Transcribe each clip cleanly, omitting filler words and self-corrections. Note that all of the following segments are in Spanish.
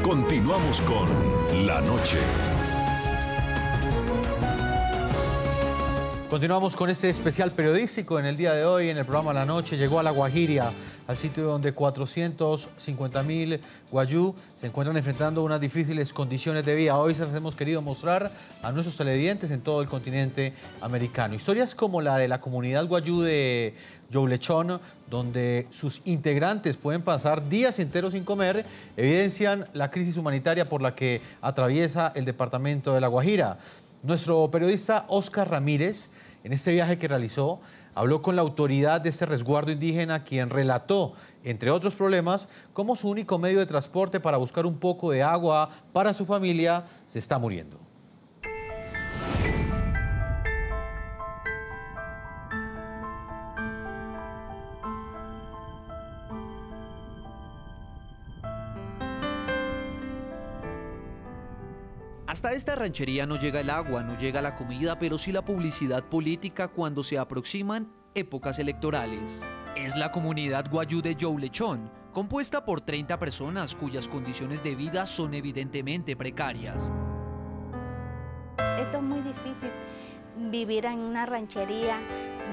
Continuamos con La Noche. Continuamos con este especial periodístico. En el día de hoy, en el programa La Noche, llegó a La Guajira, al sitio donde 450.000 guayú se encuentran enfrentando unas difíciles condiciones de vida. Hoy se las hemos querido mostrar a nuestros televidentes en todo el continente americano. Historias como la de la comunidad guayú de Youlechón, donde sus integrantes pueden pasar días enteros sin comer, evidencian la crisis humanitaria por la que atraviesa el departamento de La Guajira. Nuestro periodista Oscar Ramírez, en este viaje que realizó, habló con la autoridad de este resguardo indígena, quien relató, entre otros problemas, cómo su único medio de transporte para buscar un poco de agua para su familia se está muriendo. Hasta esta ranchería no llega el agua, no llega la comida, pero sí la publicidad política cuando se aproximan épocas electorales. Es la comunidad guayú de Youlechón, compuesta por 30 personas cuyas condiciones de vida son evidentemente precarias. Esto es muy difícil, vivir en una ranchería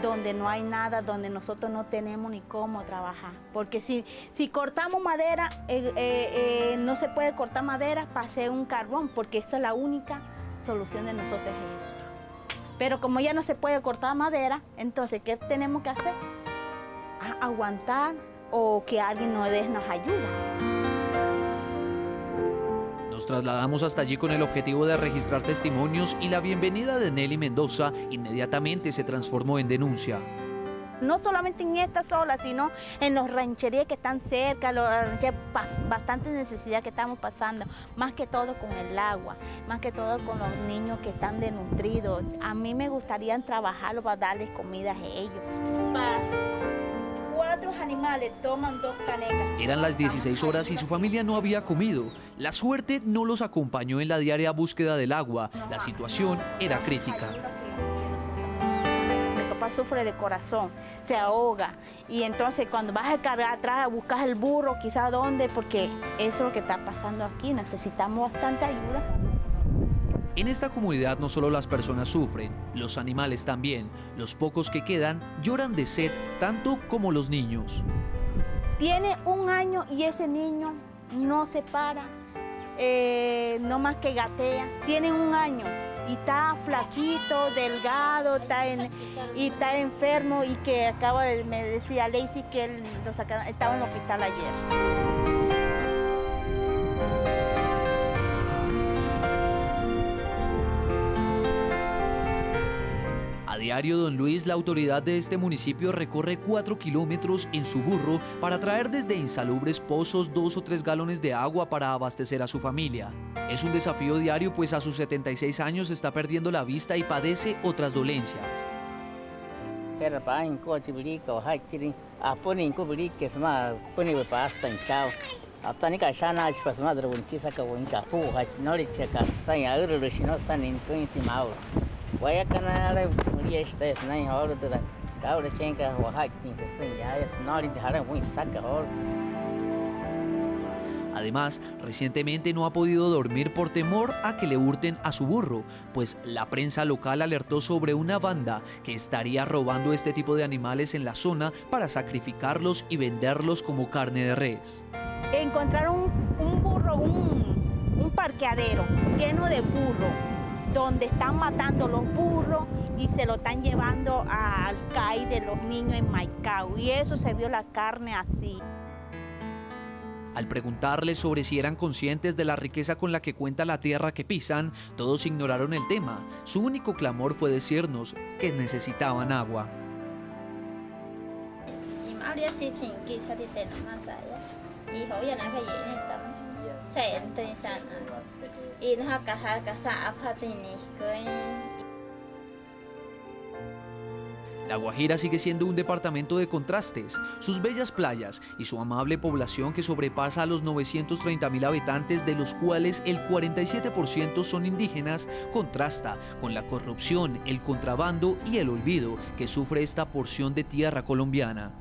donde no hay nada, donde nosotros no tenemos ni cómo trabajar. Porque si cortamos madera, no se puede cortar madera para hacer un carbón, porque esa es la única solución de nosotros es eso. Pero como ya no se puede cortar madera, entonces, ¿qué tenemos que hacer? Aguantar o que alguien nos ayude. Nos trasladamos hasta allí con el objetivo de registrar testimonios y la bienvenida de Nelly Mendoza inmediatamente se transformó en denuncia. No solamente en esta sola, sino en las rancherías que están cerca, bastante necesidad que estamos pasando, más que todo con el agua, más que todo con los niños que están desnutridos. A mí me gustaría trabajarlo para darles comida a ellos. 4 animales toman 2 canecas. Eran las 16 horas y su familia no había comido. La suerte no los acompañó en la diaria búsqueda del agua. La situación era crítica. Mi papá sufre de corazón, se ahoga. Y entonces cuando vas a cargar atrás, buscas el burro, quizás dónde, porque eso es lo que está pasando aquí. Necesitamos bastante ayuda. En esta comunidad no solo las personas sufren, los animales también. Los pocos que quedan lloran de sed tanto como los niños. Tiene 1 año y ese niño no se para, no más que gatea. Tiene 1 año y está flaquito, delgado, y está enfermo y que me decía Lacey que él estaba en el hospital ayer. A diario, don Luis, la autoridad de este municipio recorre 4 kilómetros en su burro para traer desde insalubres pozos 2 o 3 galones de agua para abastecer a su familia. Es un desafío diario, pues a sus 76 años está perdiendo la vista y padece otras dolencias. Además, recientemente no ha podido dormir por temor a que le hurten a su burro, pues la prensa local alertó sobre una banda que estaría robando este tipo de animales en la zona para sacrificarlos y venderlos como carne de res. Encontraron un burro, un parqueadero lleno de burros, donde están matando los burros y se lo están llevando al CAI de los niños en Maicao, y eso se vio la carne así. Al preguntarles sobre si eran conscientes de la riqueza con la que cuenta la tierra que pisan, todos ignoraron el tema. Su único clamor fue decirnos que necesitaban agua. La Guajira sigue siendo un departamento de contrastes. Sus bellas playas y su amable población, que sobrepasa a los 930.000 habitantes, de los cuales el 47% son indígenas, contrasta con la corrupción, el contrabando y el olvido que sufre esta porción de tierra colombiana.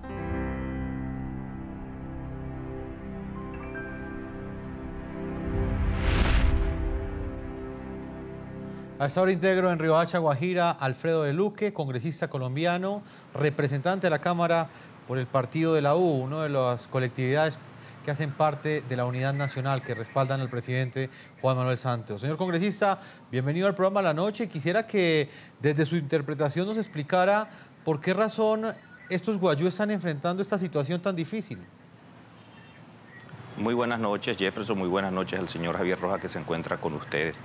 A esta hora integro en Riohacha, Guajira, Alfredo de Luque, congresista colombiano, representante de la Cámara por el Partido de la U, una de las colectividades que hacen parte de la unidad nacional que respaldan al presidente Juan Manuel Santos. Señor congresista, bienvenido al programa La Noche. Quisiera que desde su interpretación nos explicara por qué razón estos guayú están enfrentando esta situación tan difícil. Muy buenas noches, Jefferson. Muy buenas noches al señor Javier Rojas, que se encuentra con ustedes.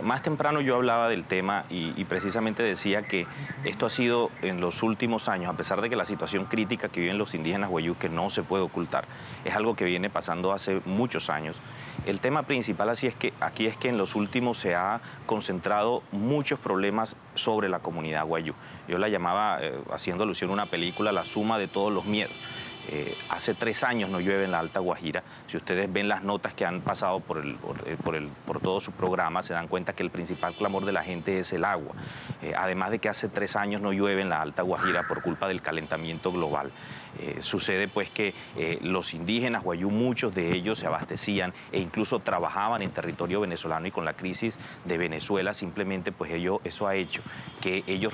Más temprano yo hablaba del tema y precisamente decía que esto ha sido en los últimos años, a pesar de que la situación crítica que viven los indígenas guayú, que no se puede ocultar, es algo que viene pasando hace muchos años. El tema principal aquí es que en los últimos se ha concentrado muchos problemas sobre la comunidad guayú. Yo la llamaba, haciendo alusión a una película, la suma de todos los miedos. Hace 3 años no llueve en la Alta Guajira. Si ustedes ven las notas que han pasado por todo su programa, se dan cuenta que el principal clamor de la gente es el agua. Además de que hace 3 años no llueve en la Alta Guajira por culpa del calentamiento global. Sucede pues que los indígenas guayú, muchos de ellos se abastecían e incluso trabajaban en territorio venezolano, y con la crisis de Venezuela simplemente pues eso ha hecho que ellos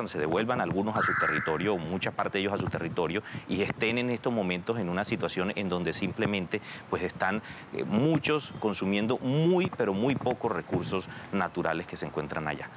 se devuelvan algunos a su territorio, mucha parte de ellos a su territorio, y estén en estos momentos en una situación en donde simplemente pues están muchos consumiendo pero muy pocos recursos naturales que se encuentran allá.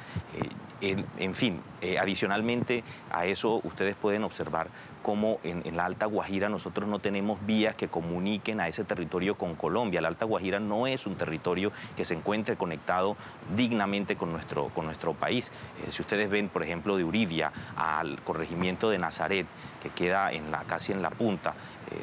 En fin, adicionalmente a eso ustedes pueden observar cómo en la Alta Guajira nosotros no tenemos vías que comuniquen a ese territorio con Colombia. La Alta Guajira no es un territorio que se encuentre conectado dignamente con nuestro país. Si ustedes ven, por ejemplo, de Uribia al corregimiento de Nazaret, que queda casi en la punta,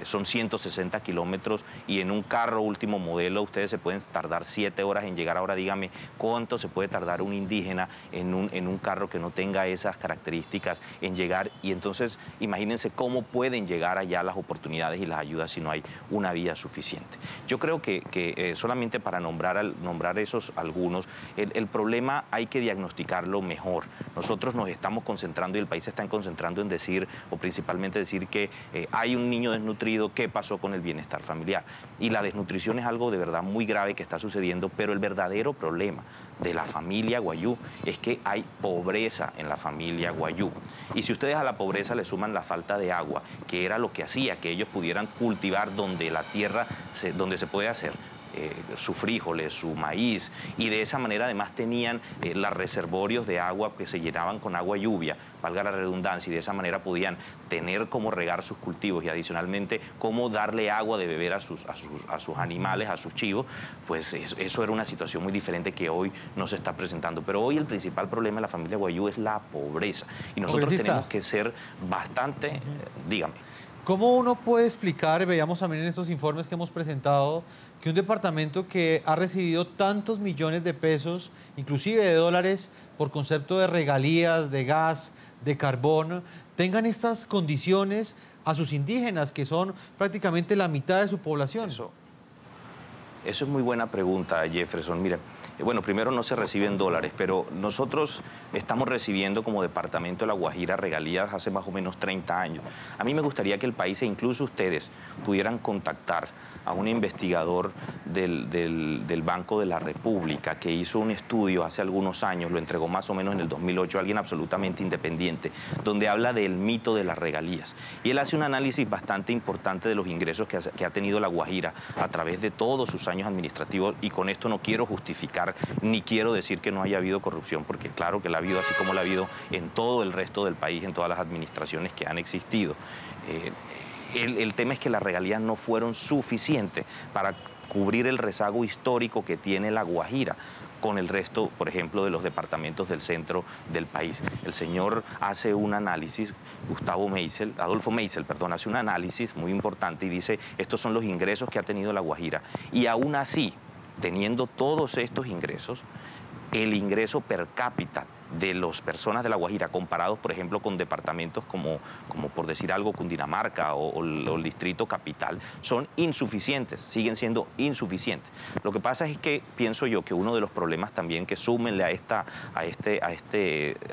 son 160 kilómetros, y en un carro último modelo ustedes se pueden tardar 7 horas en llegar. Ahora dígame cuánto se puede tardar un indígena en un carro que no tenga esas características en llegar, y entonces imagínense cómo pueden llegar allá las oportunidades y las ayudas si no hay una vía suficiente. Yo creo que solamente para nombrar esos algunos, el problema hay que diagnosticarlo mejor. Nosotros nos estamos concentrando, y el país se está concentrando en decir, o principalmente decir, que hay un niño desnutrido, ¿qué pasó con el bienestar familiar? Y la desnutrición es algo de verdad muy grave que está sucediendo, pero el verdadero problema de la familia guayú es que hay pobreza en la familia guayú. Y si ustedes a la pobreza le suman la falta de agua, que era lo que hacía que ellos pudieran cultivar donde se puede hacer sus frijoles, su maíz, y de esa manera además tenían los reservorios de agua que se llenaban con agua lluvia, valga la redundancia, y de esa manera podían tener cómo regar sus cultivos y adicionalmente cómo darle agua de beber a sus animales, a sus chivos. Pues eso era una situación muy diferente que hoy no se está presentando. Pero hoy el principal problema de la familia guayú es la pobreza, y nosotros tenemos que ser bastante, dígame. ¿Cómo uno puede explicar, veíamos también en estos informes que hemos presentado, que un departamento que ha recibido tantos millones de pesos, inclusive de dólares, por concepto de regalías, de gas, de carbón, tengan estas condiciones a sus indígenas, que son prácticamente la mitad de su población? Eso es muy buena pregunta, Jefferson. Mira, bueno, primero no se reciben dólares, pero nosotros estamos recibiendo como departamento de La Guajira regalías hace más o menos 30 años. A mí me gustaría que el país, e incluso ustedes, pudieran contactar a un investigador del Banco de la República que hizo un estudio hace algunos años, lo entregó más o menos en el 2008, alguien absolutamente independiente, donde habla del mito de las regalías. Y él hace un análisis bastante importante de los ingresos que ha tenido La Guajira a través de todos sus años administrativos, y con esto no quiero justificar ni quiero decir que no haya habido corrupción, porque claro que la ha habido, así como la ha habido en todo el resto del país, en todas las administraciones que han existido. El tema es que las regalías no fueron suficientes para cubrir el rezago histórico que tiene La Guajira con el resto, por ejemplo, de los departamentos del centro del país. El señor hace un análisis, Adolfo Meisel, hace un análisis muy importante y dice, estos son los ingresos que ha tenido La Guajira. Y aún así, teniendo todos estos ingresos, el ingreso per cápita de las personas de La Guajira comparados, por ejemplo, con departamentos como por decir algo, Cundinamarca o el Distrito Capital, son insuficientes, siguen siendo insuficientes. Lo que pasa es que pienso yo que uno de los problemas también que súmenle a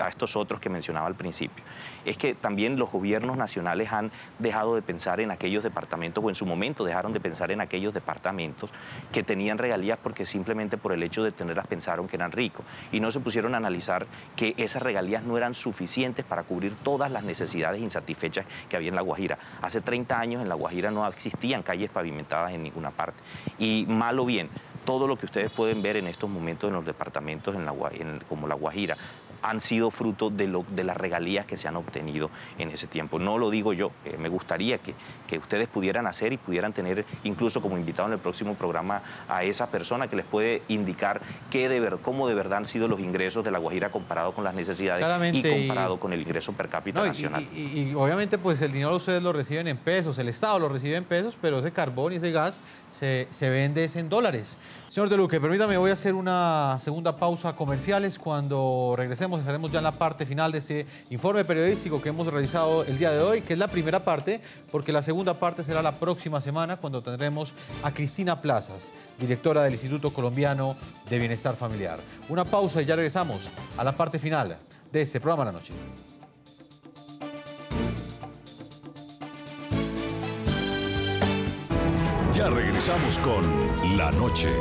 estos otros que mencionaba al principio, es que también los gobiernos nacionales han dejado de pensar en aquellos departamentos, o en su momento dejaron de pensar en aquellos departamentos que tenían regalías porque simplemente por el hecho de tenerlas pensaron que eran ricos y no se pusieron a analizar que esas regalías no eran suficientes para cubrir todas las necesidades insatisfechas que había en La Guajira. Hace 30 años en La Guajira no existían calles pavimentadas en ninguna parte. Y mal o bien, todo lo que ustedes pueden ver en estos momentos en los departamentos como La Guajira han sido fruto de las regalías que se han obtenido en ese tiempo. No lo digo yo, me gustaría que ustedes pudieran hacer y pudieran tener incluso como invitado en el próximo programa a esa persona que les puede indicar cómo de verdad han sido los ingresos de La Guajira comparado con las necesidades. Claramente, y comparado con el ingreso per cápita nacional. Y obviamente pues el dinero ustedes lo reciben en pesos, el Estado lo recibe en pesos, pero ese carbón y ese gas se vende en dólares. Señor De Luque, permítame, voy a hacer una segunda pausa comerciales. Cuando regresemos estaremos ya en la parte final de este informe periodístico que hemos realizado el día de hoy, que es la primera parte, porque la segunda parte será la próxima semana cuando tendremos a Cristina Plazas, directora del Instituto Colombiano de Bienestar Familiar. Una pausa y ya regresamos a la parte final de este programa La Noche. Ya regresamos con La Noche.